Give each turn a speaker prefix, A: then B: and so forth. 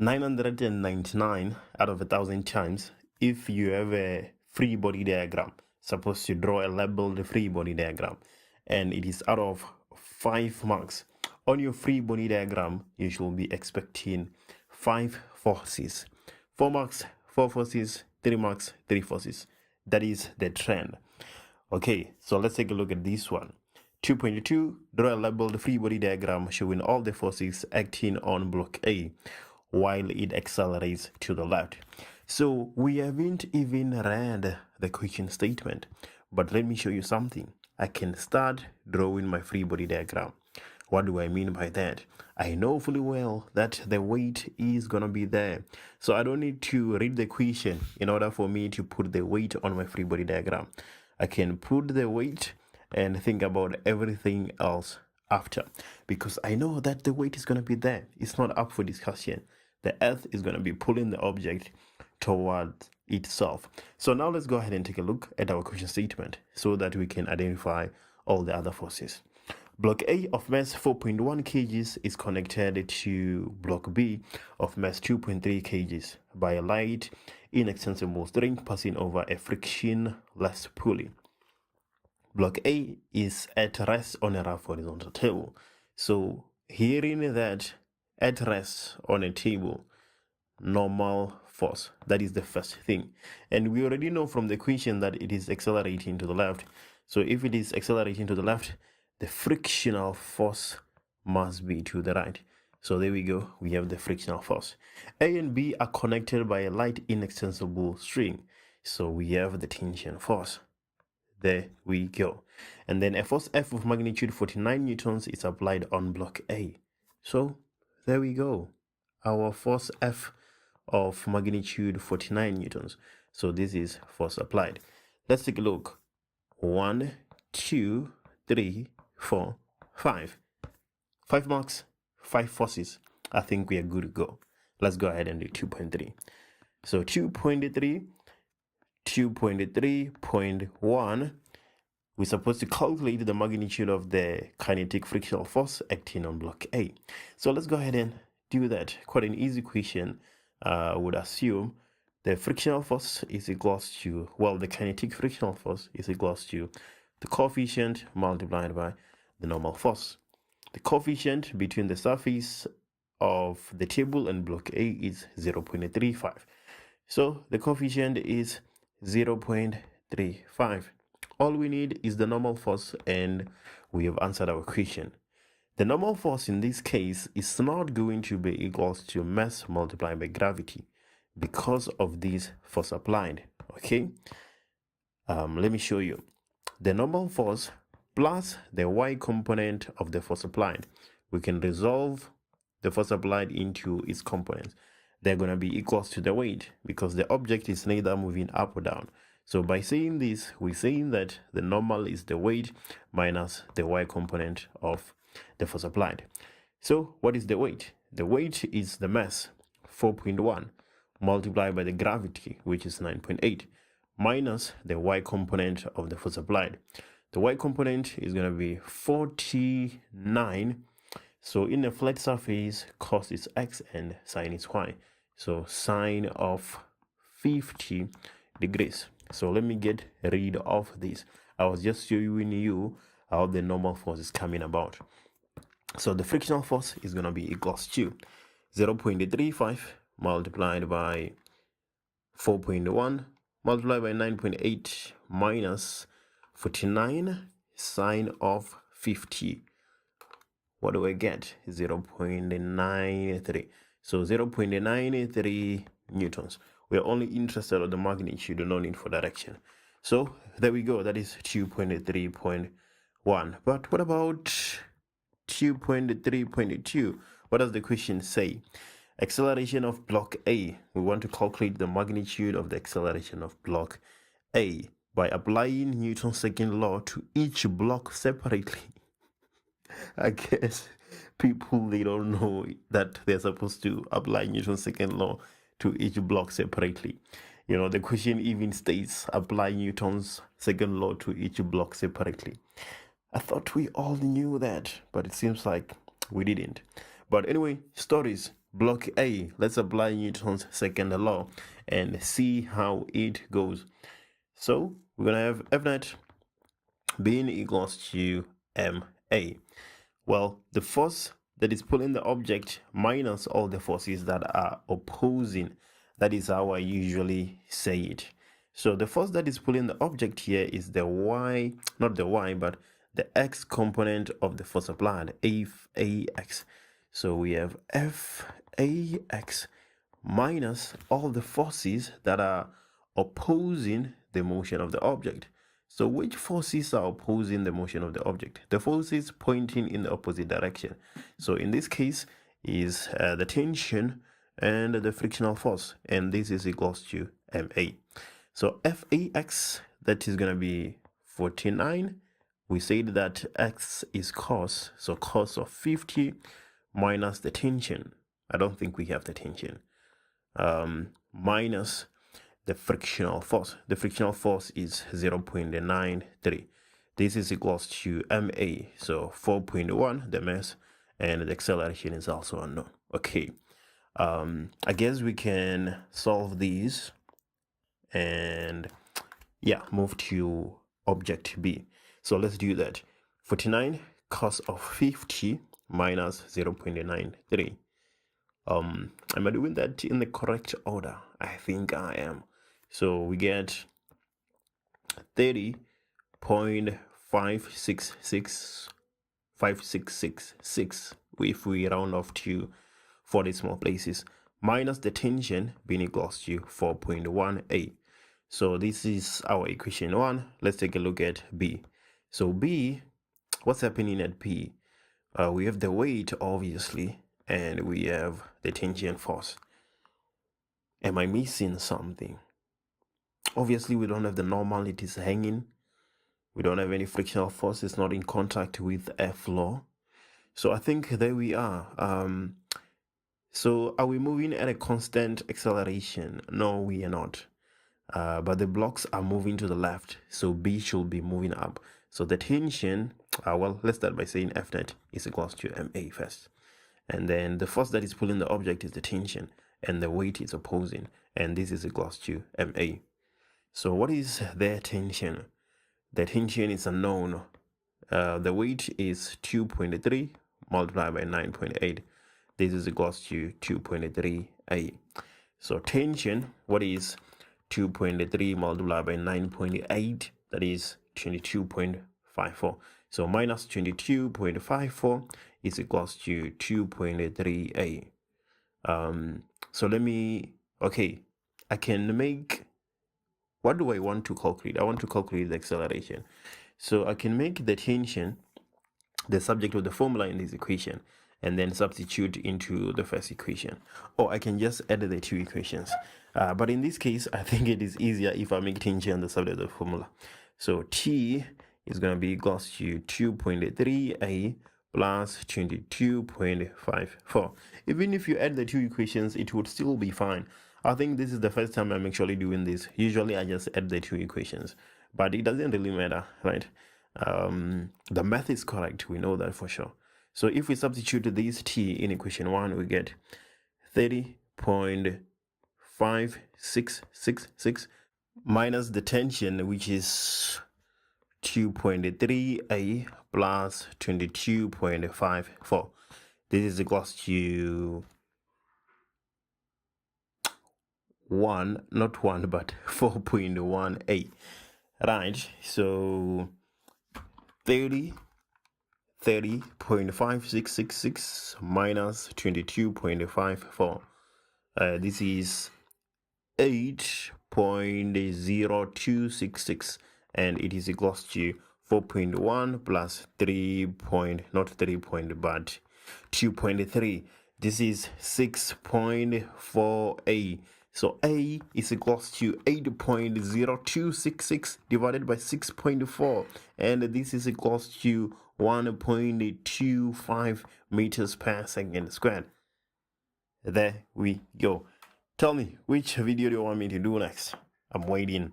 A: 999 out of 1,000 times, if you have a free body diagram, suppose you draw a labeled free body diagram, and it is out of 5 marks, on your free body diagram, you should be expecting 5 forces. 4 marks, 4 forces, 3 marks, 3 forces. That is the trend. Okay, so let's take a look at this one. 2.2, draw a labeled free body diagram showing all the forces acting on block A while it accelerates to the left. So we haven't even read the question statement, but let me show you something. I can start drawing my free body diagram. What do I mean by that? I know fully well that the weight is gonna be there, so I don't need to read the question in order for me to put the weight on my free body diagram. I can put the weight and think about everything else after, because I know that the weight is going to be there. It's not up for discussion. The earth is going to be pulling the object towards itself. So now let's go ahead and take a look at our question statement so that we can identify all the other forces. Block A of mass 4.1 kg is connected to block B of mass 2.3 kg by a light inextensible string passing over a frictionless pulley. Block A is at rest on a rough horizontal table. So hearing that at rest on a table, normal force, that is the first thing. And we already know from the question that it is accelerating to the left. So if it is accelerating to the left, the frictional force must be to the right. So there we go, we have the frictional force. A and B are connected by a light inextensible string. So we have the tension force. There we go. And then a force F of magnitude 49 newtons is applied on block A. So there we go. Our force F of magnitude 49 newtons. So this is force applied. Let's take a look. 1, 2, 3, 4, 5. 5 marks, 5 forces. I think we are good to go. Let's go ahead and do 2.3. So 2.3.1, we're supposed to calculate the magnitude of the kinetic frictional force acting on block A. So let's go ahead and do that. Quite an easy question. I would assume the frictional force is equals to, well, the kinetic frictional force is equals to the coefficient multiplied by the normal force. The coefficient between the surface of the table and block A is 0.35. So the coefficient is 0.35. All we need is the normal force, and we have answered our question. The normal force in this case is not going to be equals to mass multiplied by gravity because of this force applied. Okay, let me show you. The normal force plus the y component of the force applied. We can resolve the force applied into its components. They're going to be equals to the weight because the object is neither moving up or down. So by saying this, we're saying that the normal is the weight minus the y component of the force applied. So what is the weight? The weight is the mass, 4.1, multiplied by the gravity, which is 9.8, minus the y component of the force applied. The y component is going to be 49. So in a flat surface, cos is x and sine is y. So sine of 50 degrees. So let me get rid of this. I was just showing you how the normal force is coming about. So the frictional force is going to be equals to 0.35 multiplied by 4.1 multiplied by 9.8 minus 49 sine of 50. What do I get? 0.93. So 0.93 newtons. We're only interested in the magnitude, no need for direction. So there we go. That is 2.3.1. But what about 2.3.2? What does the question say? Acceleration of block A. We want to calculate the magnitude of the acceleration of block A by applying Newton's second law to each block separately. I guess people, they don't know that they're supposed to apply Newton's second law to each block separately. You know, the question even states apply Newton's second law to each block separately. I thought we all knew that, but it seems like we didn't. But anyway, stories. block A. Let's apply Newton's second law and see how it goes. So we're going to have F net being equals to ma. Well, the force that is pulling the object minus all the forces that are opposing. That is how I usually say it. So the force that is pulling the object here is the y, not the y, but the x component of the force applied, Fax. So we have Fax minus all the forces that are opposing the motion of the object. So which forces are opposing the motion of the object? The forces pointing in the opposite direction. So in this case is the tension and the frictional force, and this is equals to ma. So Fax, that is going to be 49. We said that x is cos, so cos of 50 minus the tension. I don't think we have the tension. Minus the frictional force. The frictional force is 0.93. This is equals to ma, so 4.1 the mass, and the acceleration is also unknown. Okay, I guess we can solve these and yeah, move to object B. So let's do that. 49 cos of 50 minus 0.93. Am I doing that in the correct order? I think I am. So we get 30.5666 if we round off to 4 decimal places, minus the tension being equals to 4.18. So this is our equation 1. Let's take a look at B. So B, what's happening at B? We have the weight, obviously, and we have the tension force. Am I missing something? Obviously, we don't have the normal, it is hanging. We don't have any frictional force, it's not in contact with F law. So I think there we are. So are we moving at a constant acceleration? No, we are not. But the blocks are moving to the left, so B should be moving up. So the tension, well, let's start by saying F net is equals to ma first. And then the force that is pulling the object is the tension, and the weight is opposing, and this is equals to ma. So what is their tension? The tension is unknown. The weight is 2.3 multiplied by 9.8. This is equals to 2.3a. So tension, what is 2.3 multiplied by 9.8? That is 22.54. So minus 22.54 is equals to 2.3a. So let me, okay, I can make, what do I want to calculate? I want to calculate the acceleration. So I can make the tension the subject of the formula in this equation and then substitute into the first equation. Or I can just add the two equations. But in this case, I think it is easier if I make tension the subject of the formula. So T is going to be equals to 2.3a plus 22.54. Even if you add the two equations, it would still be fine. I think this is the first time I'm actually doing this. Usually I just add the two equations, but it doesn't really matter, right? The math is correct, we know that for sure. So if we substitute this T in equation 1, we get 30.5666 minus the tension, which is 2.3a plus 22.54. This is equals to 4.18. Right, so 30.5666 minus 22.54. This is 8.0266, and it is equals to 4.1 plus 2.3. This is 6.4a. So A is equals to 8.0266 divided by 6.4, and this is equals to 1.25 meters per second squared. There we go. Tell me, which video do you want me to do next? I'm waiting.